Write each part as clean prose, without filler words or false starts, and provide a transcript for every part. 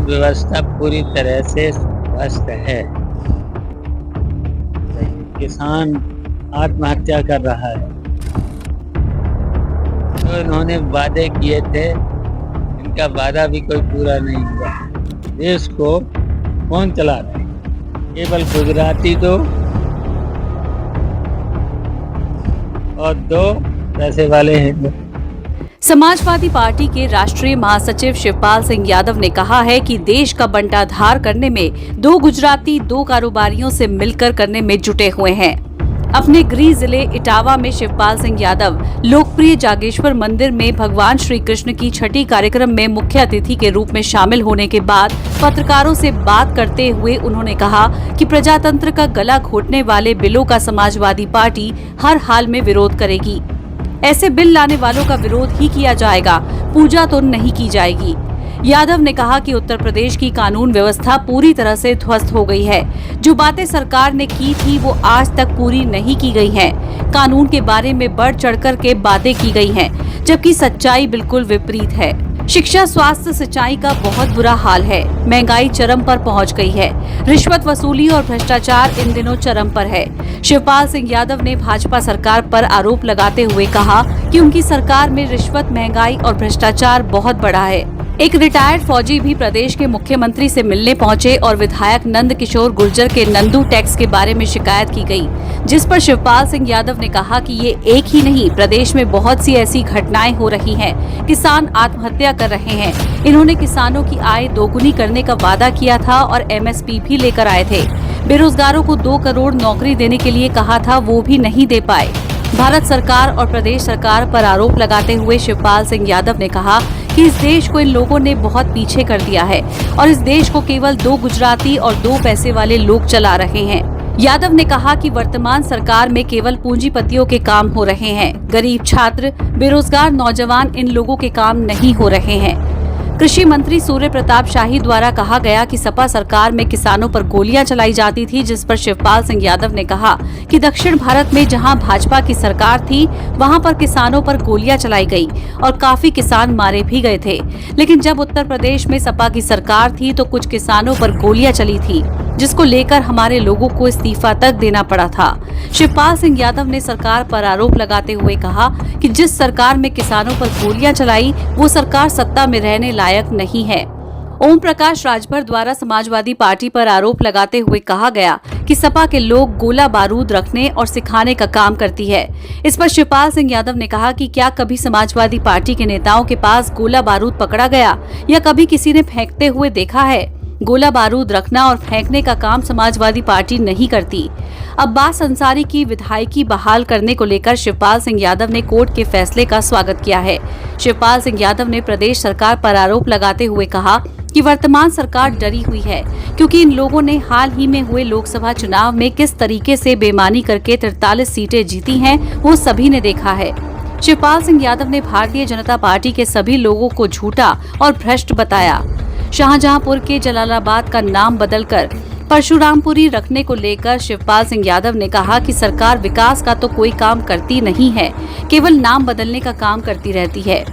व्यवस्था पूरी तरह से ध्वस्त है। किसान आत्महत्या कर रहा है। जो इन्होंने वादे किए थे, इनका वादा भी कोई पूरा नहीं हुआ। देश को कौन चला रहा है? केवल गुजराती दो और दो पैसे वाले हिंदू। समाजवादी पार्टी के राष्ट्रीय महासचिव शिवपाल सिंह यादव ने कहा है कि देश का बंटाधार करने में दो गुजराती दो कारोबारियों से मिलकर करने में जुटे हुए हैं। अपने गृह जिले इटावा में शिवपाल सिंह यादव लोकप्रिय जागेश्वर मंदिर में भगवान श्री कृष्ण की छठी कार्यक्रम में मुख्य अतिथि के रूप में शामिल होने के बाद पत्रकारों से बात करते हुए उन्होंने कहा कि प्रजातंत्र का गला घोटने वाले बिलों का समाजवादी पार्टी हर हाल में विरोध करेगी। ऐसे बिल लाने वालों का विरोध ही किया जाएगा, पूजा तो नहीं की जाएगी। यादव ने कहा कि उत्तर प्रदेश की कानून व्यवस्था पूरी तरह से ध्वस्त हो गई है। जो बातें सरकार ने की थी वो आज तक पूरी नहीं की गई हैं। कानून के बारे में बढ़ चढ़कर के बातें की गई हैं, जबकि सच्चाई बिल्कुल विपरीत है। शिक्षा, स्वास्थ्य, सिंचाई का बहुत बुरा हाल है। महंगाई चरम पर पहुंच गई है। रिश्वत वसूली और भ्रष्टाचार इन दिनों चरम पर है। शिवपाल सिंह यादव ने भाजपा सरकार पर आरोप लगाते हुए कहा कि उनकी सरकार में रिश्वत, महंगाई और भ्रष्टाचार बहुत बढ़ा है। एक रिटायर्ड फौजी भी प्रदेश के मुख्यमंत्री से मिलने पहुंचे और विधायक नंद किशोर गुर्जर के नंदू टैक्स के बारे में शिकायत की गई, जिस पर शिवपाल सिंह यादव ने कहा कि ये एक ही नहीं, प्रदेश में बहुत सी ऐसी घटनाएं हो रही हैं। किसान आत्महत्या कर रहे हैं। इन्होंने किसानों की आय दोगुनी करने का वादा किया था और MSP भी लेकर आए थे। बेरोजगारों को 2 करोड़ नौकरी देने के लिए कहा था, वो भी नहीं दे पाए। भारत सरकार और प्रदेश सरकार पर आरोप लगाते हुए शिवपाल सिंह यादव ने कहा कि इस देश को इन लोगों ने बहुत पीछे कर दिया है और इस देश को केवल 2 गुजराती और 2 पैसे वाले लोग चला रहे हैं। यादव ने कहा कि वर्तमान सरकार में केवल पूंजीपतियों के काम हो रहे हैं। गरीब छात्र, बेरोजगार नौजवान, इन लोगों के काम नहीं हो रहे हैं। कृषि मंत्री सूर्य प्रताप शाही द्वारा कहा गया कि सपा सरकार में किसानों पर गोलियां चलाई जाती थी, जिस पर शिवपाल सिंह यादव ने कहा कि दक्षिण भारत में जहां भाजपा की सरकार थी वहां पर किसानों पर गोलियां चलाई गई और काफी किसान मारे भी गए थे। लेकिन जब उत्तर प्रदेश में सपा की सरकार थी तो कुछ किसानों पर गोलियां चली थी, जिसको लेकर हमारे लोगों को इस्तीफा तक देना पड़ा था। शिवपाल सिंह यादव ने सरकार पर आरोप लगाते हुए कहा कि जिस सरकार में किसानों पर गोलियां चलाई वो सरकार सत्ता में रहने लायक नहीं है। ओम प्रकाश राजभर द्वारा समाजवादी पार्टी पर आरोप लगाते हुए कहा गया कि सपा के लोग गोला बारूद रखने और सिखाने का काम करती है। इस पर शिवपाल सिंह यादव ने कहा कि क्या कभी समाजवादी पार्टी के नेताओं के पास गोला बारूद पकड़ा गया या कभी किसी ने फेंकते हुए देखा है? गोला बारूद रखना और फेंकने का काम समाजवादी पार्टी नहीं करती। अब्बास अंसारी की विधायकी बहाल करने को लेकर शिवपाल सिंह यादव ने कोर्ट के फैसले का स्वागत किया है। शिवपाल सिंह यादव ने प्रदेश सरकार पर आरोप लगाते हुए कहा कि वर्तमान सरकार डरी हुई है, क्योंकि इन लोगों ने हाल ही में हुए लोकसभा चुनाव में किस तरीके से बेईमानी करके 43 सीटें जीती हैं, वो सभी ने देखा है। शिवपाल सिंह यादव ने भारतीय जनता पार्टी के सभी लोगों को झूठा और भ्रष्ट बताया। शाहजहांपुर के जलालाबाद का नाम बदलकर परशुरामपुरी रखने को लेकर शिवपाल सिंह यादव ने कहा कि सरकार विकास का तो कोई काम करती नहीं है, केवल नाम बदलने का काम करती रहती है।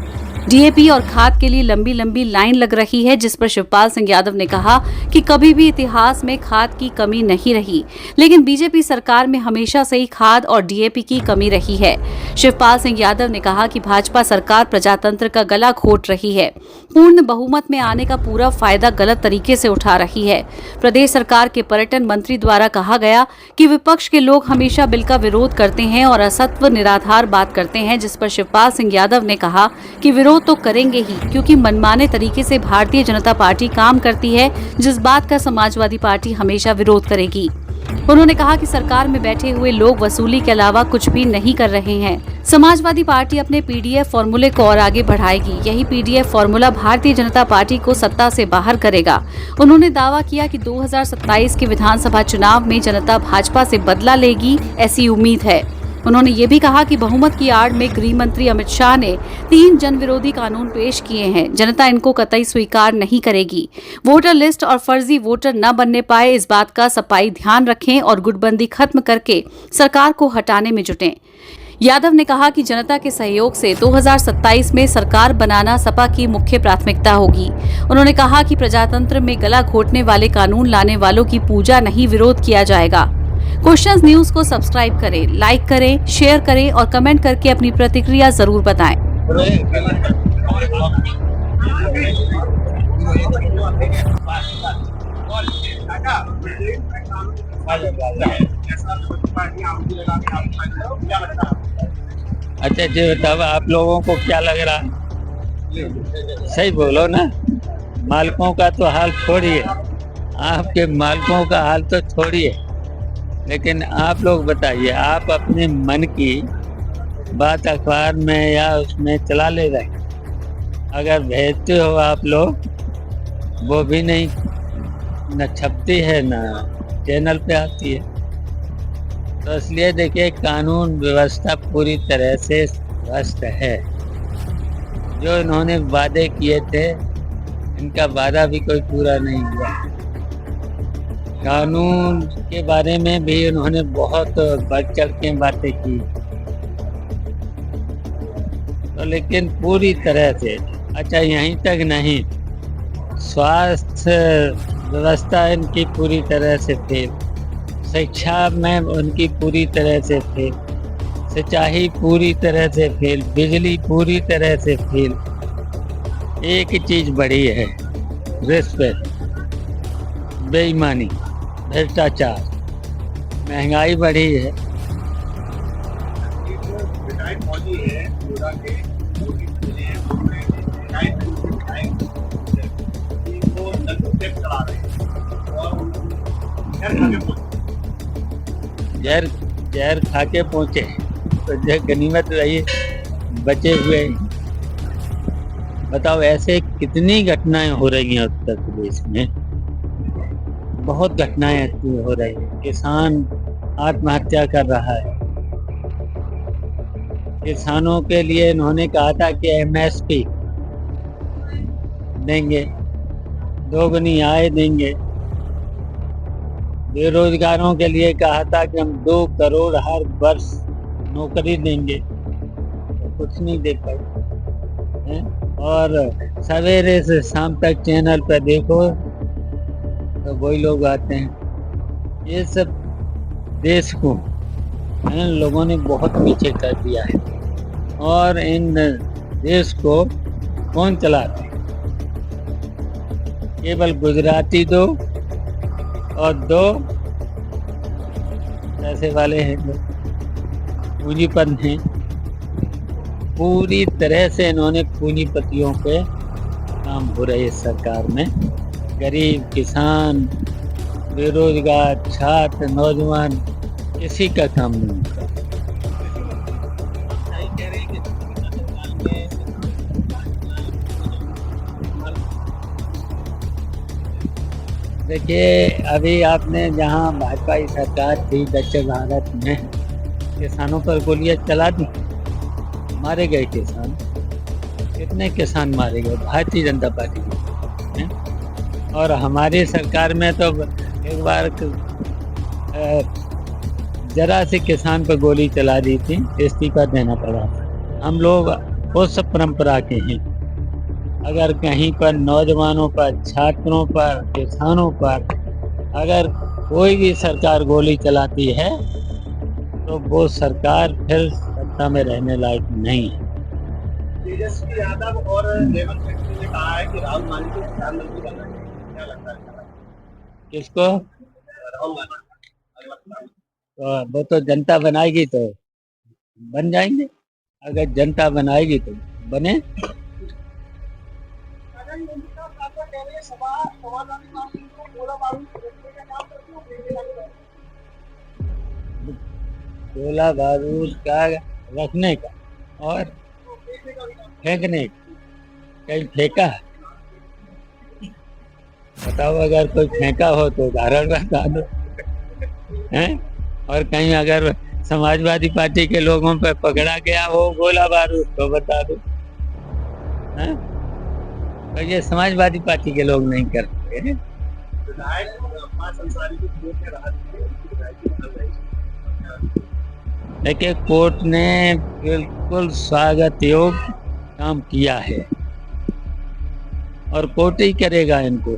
DAP और खाद के लिए लंबी लंबी लाइन लग रही है, जिस पर शिवपाल सिंह यादव ने कहा कि कभी भी इतिहास में खाद की कमी नहीं रही, लेकिन बीजेपी सरकार में हमेशा से ही खाद और DAP की कमी रही है। शिवपाल सिंह यादव ने कहा कि भाजपा सरकार प्रजातंत्र का गला घोट रही है, पूर्ण बहुमत में आने का पूरा फायदा गलत तरीके से उठा रही है। प्रदेश सरकार के पर्यटन मंत्री द्वारा कहा गया कि विपक्ष के लोग हमेशा बिल का विरोध करते हैं और असत्य निराधार बात करते हैं, जिस पर शिवपाल सिंह यादव ने कहा कि विरोध तो करेंगे ही, क्योंकि मनमाने तरीके से भारतीय जनता पार्टी काम करती है, जिस बात का समाजवादी पार्टी हमेशा विरोध करेगी। उन्होंने कहा कि सरकार में बैठे हुए लोग वसूली के अलावा कुछ भी नहीं कर रहे हैं। समाजवादी पार्टी अपने PDF फॉर्मूले को और आगे बढ़ाएगी। यही PDF formula Bharatiya Janata party को सत्ता से बाहर करेगा। उन्होंने दावा किया कि 2027 के विधानसभा चुनाव में जनता भाजपा से बदला लेगी, ऐसी उम्मीद है। उन्होंने ये भी कहा कि बहुमत की आड़ में गृह मंत्री अमित शाह ने 3 जन विरोधी कानून पेश किए हैं, जनता इनको कतई स्वीकार नहीं करेगी। वोटर लिस्ट और फर्जी वोटर न बनने पाए, इस बात का सफाई ध्यान रखें और गुटबंदी खत्म करके सरकार को हटाने में जुटें। यादव ने कहा कि जनता के सहयोग से 2027 में सरकार बनाना सपा की मुख्य प्राथमिकता होगी। उन्होंने कहा कि प्रजातंत्र में गला घोटने वाले कानून लाने वालों की पूजा नहीं, विरोध किया जाएगा। क्वेश्चंस न्यूज को सब्सक्राइब करें, लाइक करें, शेयर करें और कमेंट करके अपनी प्रतिक्रिया जरूर बताएं। अच्छा जी बताओ, आप लोगों को क्या लग रहा है? सही बोलो ना। मालिकों का तो हाल छोड़िए, आपके मालिकों का हाल तो छोड़िए, लेकिन आप लोग बताइए, आप अपने मन की बात अखबार में या उसमें चला ले रहे, अगर भेजते हो आप लोग, वो भी नहीं, न छपती है न चैनल पे आती है। तो इसलिए देखिए, कानून व्यवस्था पूरी तरह से ध्वस्त है। जो इन्होंने वादे किए थे, इनका वादा भी कोई पूरा नहीं हुआ। कानून के बारे में भी उन्होंने बहुत बढ़ चढ़ के बातें की, तो लेकिन पूरी तरह से, अच्छा यहीं तक नहीं, स्वास्थ्य व्यवस्था इनकी पूरी तरह से फेल, शिक्षा में उनकी पूरी तरह से फेल, सिंचाई पूरी तरह से फेल, बिजली पूरी तरह से फेल। एक ही चीज बढ़ी है, रिश्वत, बेईमानी, भ्रष्टाचार, महंगाई बढ़ी है। जहर जहर खा के पहुंचे तो जब गनीमत रही बचे हुए। बताओ, ऐसे कितनी घटनाएं हो रही हैं उत्तर प्रदेश में, बहुत घटनाएं ऐसी हो रही हैं। किसान आत्महत्या कर रहा है। किसानों के लिए इन्होंने कहा था कि MSP देंगे, दोगुनी आय देंगे। बेरोजगारों के लिए कहा था कि हम 2 करोड़ हर वर्ष नौकरी देंगे, तो कुछ नहीं दे पाए। और सवेरे से शाम तक चैनल पर देखो तो वही लोग आते हैं। ये सब देश को इन लोगों ने बहुत पीछे कर दिया है। और इन देश को कौन चला रहा है? केवल गुजराती 2 और 2 पैसे वाले हैं, जो पूंजीपति हैं। पूरी तरह से इन्होंने पूंजीपतियों पे काम हो रहे इस सरकार में। गरीब, किसान, बेरोजगार, छात्र, नौजवान, किसी का काम नहीं होता। देखिए, अभी आपने जहाँ भाजपा की सरकार थी दक्षिण भारत में, किसानों पर गोलियां चला दी, मारे गए किसान। कितने किसान मारे गए? भारतीय जनता पार्टी के। और हमारी सरकार में तो एक बार जरा से किसान पर गोली चला दी थी, इस्तीफा देना पड़ा। हम लोग उस परंपरा के हैं। अगर कहीं पर नौजवानों पर, छात्रों पर, किसानों पर अगर कोई भी सरकार गोली चलाती है तो वो सरकार फिर सत्ता में रहने लायक नहीं है। तेजस्वी यादव और रेवंत रेड्डी ने कहा है कि राहुल गांधी को प्रधानमंत्री बनना चाहिए, क्या लगता है? किसको? राहुल गांधी। तो वो तो जनता बनाएगी तो बन जाएंगे। अगर जनता बनाएगी तो बने। गोला बारूद का रखने का और फेंकने का, कहीं फेंका? बताओ, अगर कोई फेंका हो तो उदाहरण बता दो हैं। और कहीं अगर समाजवादी पार्टी के लोगों पर पकड़ा गया हो गोला बारूद तो बता दो हैं। तो ये समाजवादी पार्टी के लोग नहीं करते हैं। देखिए, कोर्ट ने बिल्कुल स्वागत योग्य काम किया है और कोर्ट ही करेगा इनको।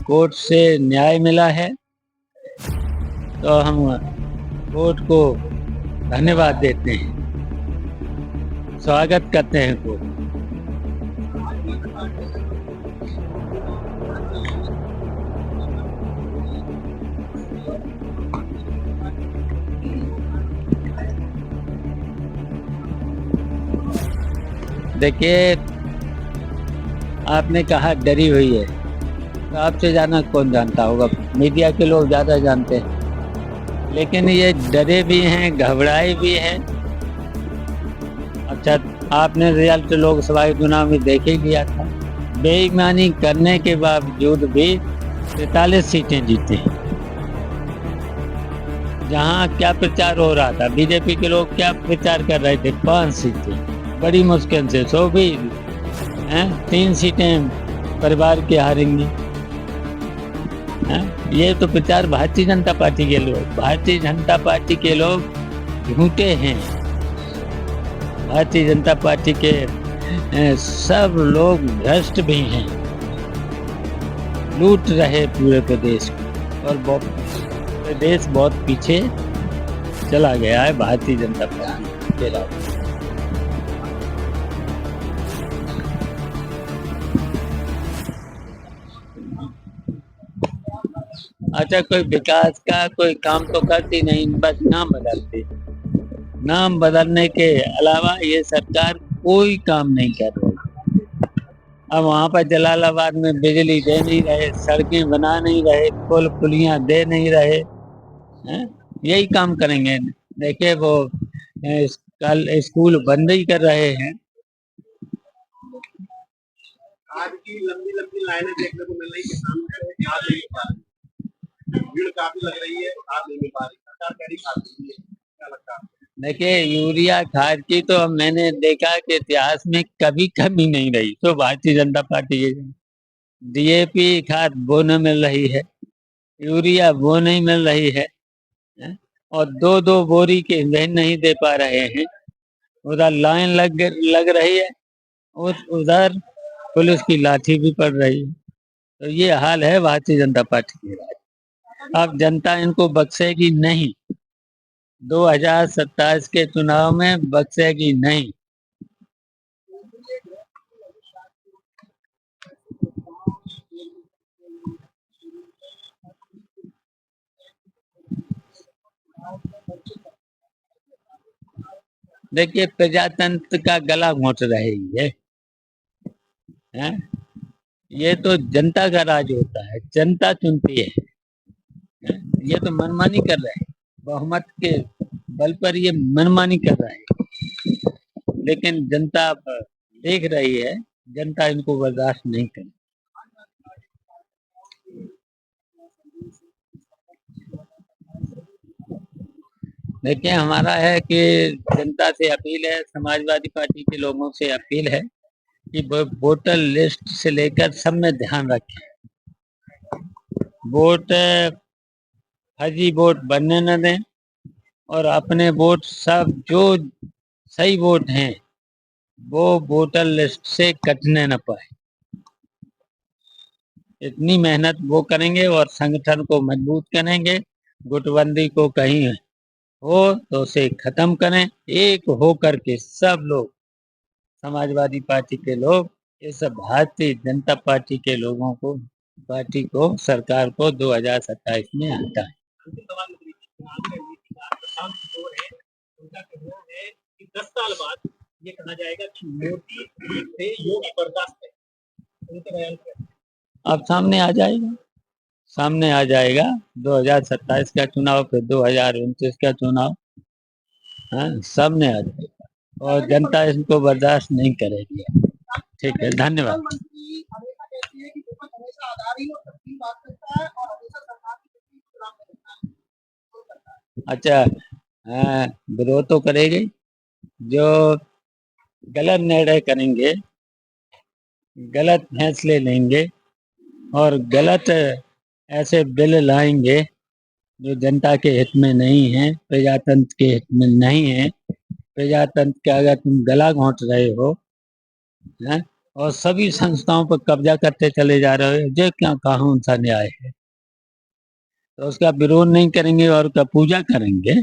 कोर्ट से न्याय मिला है तो हम कोर्ट को धन्यवाद देते हैं, स्वागत करते हैं कोर्ट। देखिए, आपने कहा डरी हुई है, तो आपसे ज़्यादा कौन जानता होगा? मीडिया के लोग ज़्यादा जानते हैं, लेकिन ये डरे भी हैं, घबराए भी हैं। अच्छा, आपने रिजल्ट लोकसभा के चुनाव में देख ही लिया था, बेईमानी करने के बावजूद भी 43 सीटें जीते। जहाँ क्या प्रचार हो रहा था, बीजेपी के लोग क्या प्रचार कर रहे थे? 5 सीटें बड़ी मुश्किल से, सो भी 3 सीटें परिवार की हारेंगी। ये तो प्रचार भारतीय जनता पार्टी के लोग, भारतीय जनता पार्टी के लोग झूठे हैं। भारतीय जनता पार्टी के सब लोग भ्रष्ट भी हैं, लूट रहे पूरे प्रदेश को, और प्रदेश बहुत पीछे चला गया है भारतीय जनता पार्टी के अलावा। अच्छा, कोई विकास का कोई काम तो करती नहीं, बस नाम बदलती। नाम बदलने के अलावा ये सरकार कोई काम नहीं कर रही। अब वहाँ पर जलालाबाद में बिजली दे नहीं रहे, सड़कें बना नहीं रहे, पुल पुलियाँ दे नहीं रहे, यही काम करेंगे। देखिए, वो कल स्कूल बंद ही कर रहे हैं। आज की लंबी लंबी लाइनें देखने को मिल रही है, किसानों को आज नहीं पा रही, भीड़ काफी लग रही है, आज नहीं मिल पा रही। सरकार कह रही खाद के लिए, क्या लगता है? देखिए, यूरिया खाद की तो मैंने देखा कि इतिहास में कभी कमी नहीं रही, तो भारतीय जनता पार्टी की डीएपी खाद वो न मिल रही है, यूरिया वो नहीं मिल रही है, और 2-2 बोरी के इंधन नहीं दे पा रहे हैं। उधर लाइन लग रही है, उधर पुलिस की लाठी भी पड़ रही है। तो ये हाल है भारतीय जनता पार्टी की। अब जनता इनको बख्शेगी नहीं, 2027 के चुनाव में बख्शेगी नहीं। देखिए, प्रजातंत्र का गला घोंट रही है, हैं? ये तो जनता का राज होता है, जनता चुनती है, ये तो मनमानी कर रहे हैं, बहुमत के बल पर ये मनमानी कर रहे हैं, लेकिन जनता अब देख रही है, जनता इनको बर्दाश्त नहीं करेगी। देखिए, हमारा है कि जनता से अपील है, समाजवादी पार्टी के लोगों से अपील है कि वोटर लिस्ट से लेकर सब में ध्यान रखें। वोट फर्जी वोट बनने न दें, और अपने वोट सब जो सही वोट हैं वो वोटर लिस्ट से कटने न पाए। इतनी मेहनत वो करेंगे और संगठन को मजबूत करेंगे। गुटबंदी को कहीं हो तो उसे खत्म करें, एक हो करके सब लोग, समाजवादी पार्टी के लोग, इस भारतीय जनता पार्टी के लोगों को, पार्टी को, सरकार को 2027 में हटाएं। अंतिम सवाल प्रशांत किशोर है, उनका कहना है कि 10 साल बाद ये कहा जाएगा कि मोदी ठीक थे, योगी बर्दाश्त है। उनके बयान पर अब सामने आ जाएगा, सामने आ जाएगा 2027 का चुनाव, फिर 2029 का चुनाव, सामने आ जाएगा, और जनता इसको बर्दाश्त नहीं करेगी। ठीक है, धन्यवाद। प्रधानमंत्री हमेशा कहती है कि विपक्ष हमेशा आधारी और सच्ची बात करता है और हमेशा सरकार की चुनाव करता है। अच्छा, विरोध तो करेगी, जो गलत निर्णय करेंगे, गलत फैसले लेंगे और गलत ऐसे बिल लाएंगे जो जनता के हित में नहीं है, प्रजातंत्र के हित में नहीं है। प्रजातंत्र का अगर तुम गला घोंट रहे हो हैं, और सभी संस्थाओं पर कब्जा करते चले जा रहे हो, जो क्या कौन सा न्याय है? तो उसका विरोध नहीं करेंगे और का पूजा करेंगे।